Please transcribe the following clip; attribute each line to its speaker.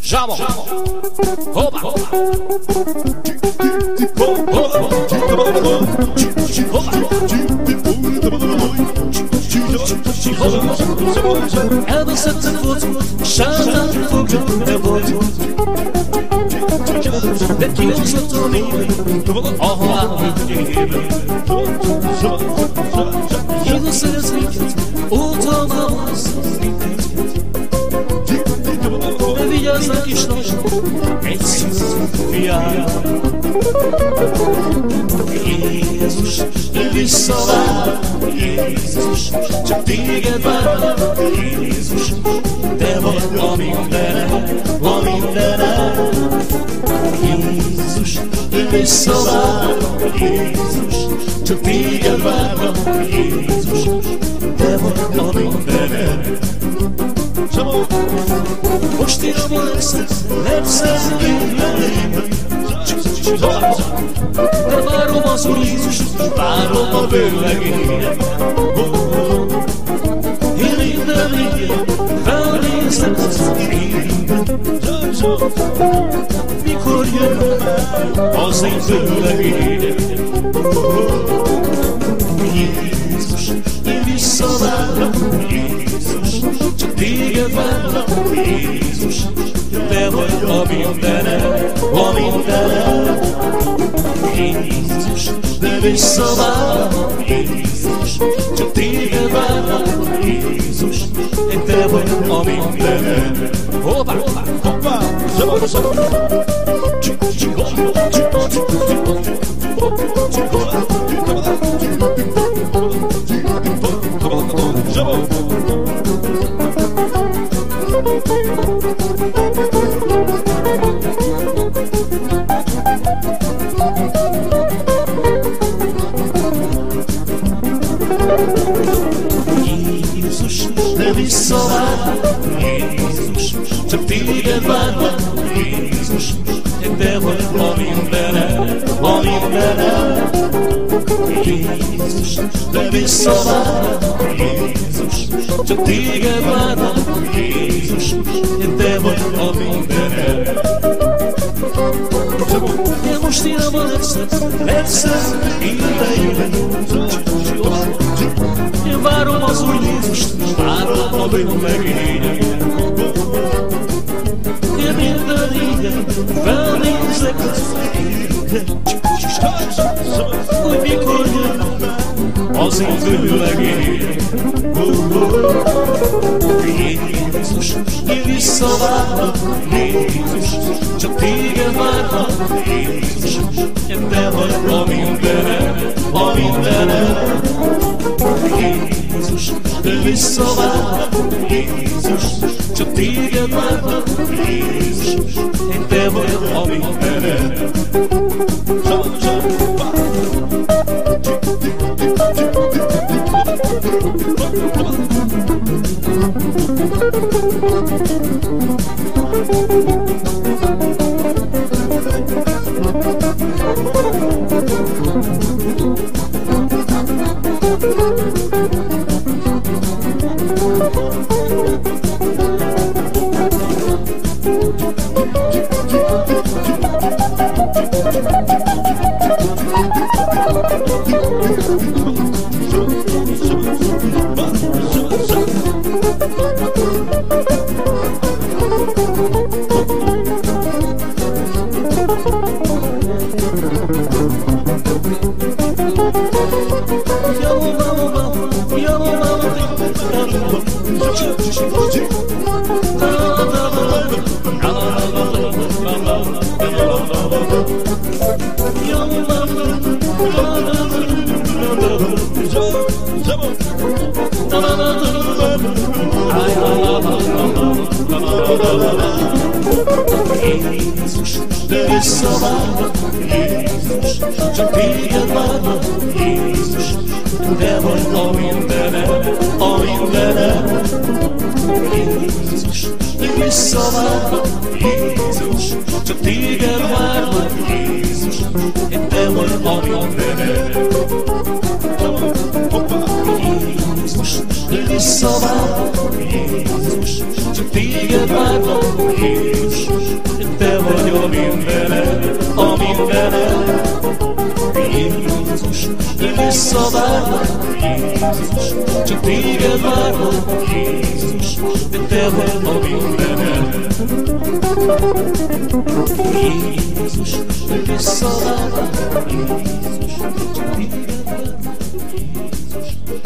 Speaker 1: Zsába! Hoppá! Elveszett a focot, sárnán fogja, de volt. De kihozott a néven, a halál ügyében. Jézus szerez minket, ótalmaz minket. De vigyázzál kis nagy, egy szűz fiára. Jézus, ő visszavár, Jézus, csak téged vár, Jézus, te vagy a mindenem, a mindenem. Jézus, ő visszavár, Jézus, csak téged vár, Jézus, te vagy a mindenem. Most írom a legszebb évben, de várom az Úr Jézust, várom a bőlegének. Én minden éjjel felnézek az évben, mikor jön az én bőlegének. Jézus, én visszavárom, Jézus, csak téged várom, Jézus, te vagy a mindenem, a mindenem. Jézus, de visszavárom, Jézus, csak téged várom, Jézus, te vagy a mindenem. Hoppá, hoppá, hoppá, szabad, szabad. Jézus, de visszavárom, Jézus, csak téged várom, Jézus, te vagy a mindenem, a mindenem. Jézus, de visszavárom, Jézus, csak téged várom, Jézus, te vagy a mindenem. Én most írom a legszebb idejében. Én várom az Úr Jézust, várom a bűnlegényeket. Én minden éjjel felnézek az égre, hogy mikor jön az én bűnlegények. Jézus, én visszavárom, Jézus, csak téged várom, Jézus, te vagy a mindenem, a mindenem. Jézus, de visszavárom, Jézus, csak téged várom, Jézus, te vagy a mindenem. Jézus, de visszavárom, Jézus, csak téged várom, Jézus, te vagy a mindenem, a mindenem. Jézus, de visszavárom, Jézus, csak téged várom, Jézus, te vagy a mindenem. Jézus, de visszavárom, Jézus, csak téged várom, Jézus. mindened, a mindened. Jézus, én visszavárlak, Jézus, csak téged várlak, Jézus, de te vagy a mindened. Jézus, én visszavárlak, Jézus, csak téged várlak, Jézus.